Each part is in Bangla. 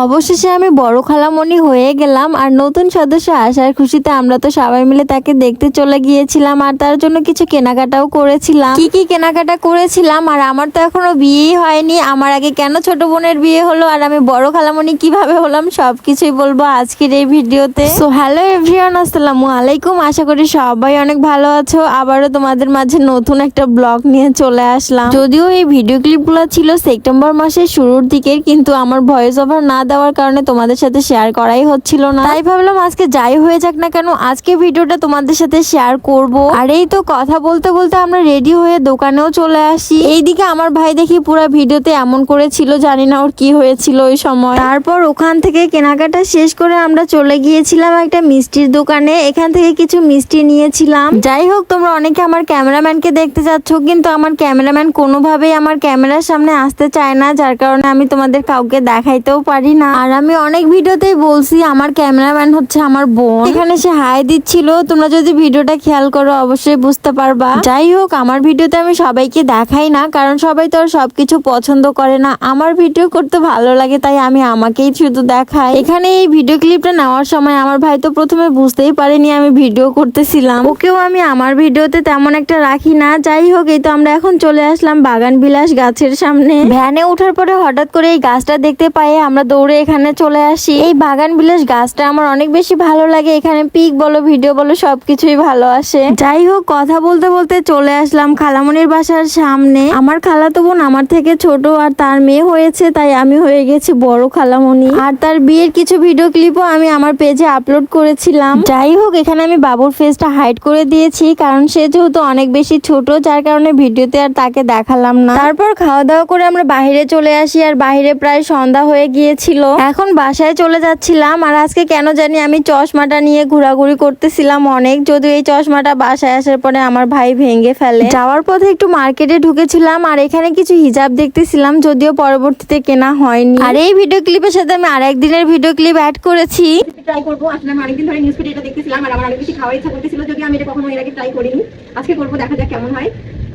অবশেষে আমি বড় খালামণি হয়ে গেলাম। আর নতুন সদস্য আসার খুশিতে আমরা তো সবাই মিলে তাকে দেখতে চলে গিয়েছিলাম আর তার জন্য কিছু কেনাকাটাও করেছিলাম। কি কেনাকাটা করেছিলাম, আর আমার তো এখনো বিয়েই হয়নি, আমার আগে কেন ছোট বোনের বিয়ে হলো আর আমি বড় খালামণি কিভাবে হলাম সবকিছুই বলবো আজকের এই ভিডিওতে। সো হ্যালো এভরিওয়ান, আসসালামু আলাইকুম। আশা করি সবাই অনেক ভালো আছো। আবারও তোমাদের মাঝে নতুন একটা ব্লগ নিয়ে চলে আসলাম। যদিও এই ভিডিও ক্লিপগুলো ছিল সেপ্টেম্বর মাসের শুরুর দিকে, কিন্তু আমার ভয়েস ওভার না দেওয়ার কারণে তোমাদের সাথে শেয়ার করাই হচ্ছিল না, তাই ভাবলাম আজকে যাই হয়ে যাক না কেন আজকে ভিডিওটা তোমাদের সাথে শেয়ার করব। আর এই তো কথা বলতে বলতে আমরা রেডি হয়ে দোকানেও চলে আসি। এইদিকে আমার ভাই দেখি পুরো ভিডিওতে এমন করেছিল, জানি না ওর কি হয়েছিল ওই সময়। তারপর ওখান থেকে কেনাকাটা শেষ করে আমরা চলে গিয়েছিলাম একটা মিষ্টির দোকানে, এখান থেকে কিছু মিষ্টি নিয়েছিলাম। যাই হোক, তোমরা অনেকে আমার ক্যামেরাম্যানকে দেখতে যাচ্ছ, কিন্তু আমার ক্যামেরাম্যান কোনোভাবেই আমার ক্যামেরার সামনে আসতে চায় না, যার কারণে আমি তোমাদের কাউকে দেখাইতেও পারি না। আর আমি অনেক ভিডিওতেই বলছি আমার ক্যামেরাম্যান হচ্ছে আমার বোন। এখানে সে হাই দিচ্ছিল, তোমরা যদি ভিডিওটা খেয়াল করো অবশ্যই বুঝতে পারবা। যাই হোক, আমার ভিডিওতে আমি সবাইকে দেখাই না, কারণ সবাই তো আর সবকিছু পছন্দ করে না। আমার ভিডিও করতে ভালো লাগে তাই আমি আমাকেই শুধু দেখাই। এখানে এই ভিডিও ক্লিপটা নেওয়ার সময় আমার ভাই তো প্রথমে বুঝতেই পারেনি আমি ভিডিও করতেছিলাম। ওকেও আমি আমার ভিডিওতে তেমন একটা রাখি না। যাই হোক, এই তো আমরা এখন চলে আসলাম বাগান বিলাস গাছের সামনে। ভ্যানে ওঠার পরে হঠাৎ করে এই গাছটা দেখতে পাই, আমরা দৌড়ে এখানে চলে আসি। এই বাগান বিলাস গাছটা আমার অনেক বেশি ভালো লাগে, এখানে পিক বলো ভিডিও বলো সবকিছুই ভালো আসে। যাই হোক, কথা বলতে বলতে চলে আসলাম খালামণির বাসার সামনে। আমার খালাতো বোন আমার থেকে ছোট আর তার মেয়ে হয়েছে, তাই আমি হয়ে গেছি বড় খালামণি। আর তার বিয়ের কিছু ভিডিও ক্লিপও আমি আমার পেজে আপলোড করেছিলাম। যাই হোক, এখানে আমি বাবুর ফেসটা হাইড করে দিয়েছি, কারণ সে যেহেতু অনেক বেশি ছোট, যার কারণে ভিডিওতে আর তাকে দেখালাম না। তারপর খাওয়া দাওয়া করে আমরা বাইরে চলে আসি, আর বাইরে প্রায় সন্ধ্যা হয়ে গিয়েছিল। এখন বাসায় চলে যাচ্ছিলাম, আর আজকে কেন জানি আমি চশমাটা নিয়ে ঘোরাঘুরি করতেছিলাম অনেক, যদিও এই চশমাটা বাসায় আসার পরে আমার ভাই ভেঙে ফেলে। যাওয়ার পথে একটু মার্কেটে ঢুকেছিলাম, আর এখানে কিছু হিজাব দেখতেছিলাম, যদিও পরবর্তীতে কেনা হয়নি। আর এই ভিডিও ক্লিপের সাথে আমি আরেকদিনের ভিডিও ক্লিপ অ্যাড করেছি। ট্রাই করবো, আসলে আমি অনেকদিন ধরে নিউজ এটা দেখতেছিলাম আর আমার অনেক বেশি খাওয়ার ইচ্ছা করতেছিল, যদি আমি এটা কখনো এর আগে ট্রাই করিনি। আজকে করবো, দেখা যাক কেমন হয়।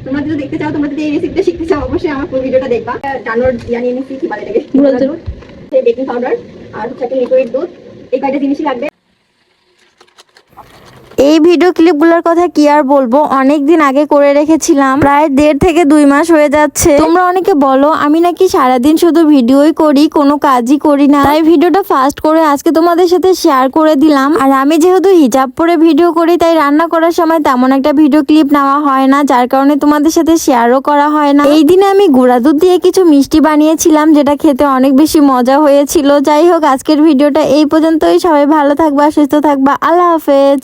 তোমরা যদি দেখতে চাও, তোমরা যদি এই রেসিপিটা শিখতে চাও, অবশ্যই আমার পুরো ভিডিওটা দেখবা। ডানোর নিয়ে নিচ্ছি, কি বলে এটাকে, বেকিং পাউডার আর হচ্ছে একটা লিকুইড দুধ, এই কয়টা জিনিসই লাগবে। এই ভিডিও ক্লিপগুলোর কথা কি আর বলবো, অনেক দিন আগে করে রেখেছিলাম, প্রায় 1.5 থেকে 2 মাস হয়ে যাচ্ছে। তোমরা অনেকে বলো আমি নাকি সারাদিন শুধু ভিডিওই করি, কোনো কাজই করি না, তাই ভিডিওটা ফাস্ট করে আজকে তোমাদের সাথে শেয়ার করে দিলাম। আর আমি যেহেতু হিজাব পরে ভিডিও করি, তাই রান্না করার সময় তেমন একটা ভিডিও ক্লিপ নেওয়া হয় না, যার কারণে তোমাদের সাথে শেয়ারও করা হয় না। এই দিনে আমি গুঁড়া দুধ দিয়ে কিছু মিষ্টি বানিয়েছিলাম, যেটা খেতে অনেক বেশি মজা হয়েছিল। যাই হোক, আজকের ভিডিওটা এই পর্যন্তই। সবাই ভালো থাকবা, সুস্থ থাকবা, আল্লাহ হাফেজ।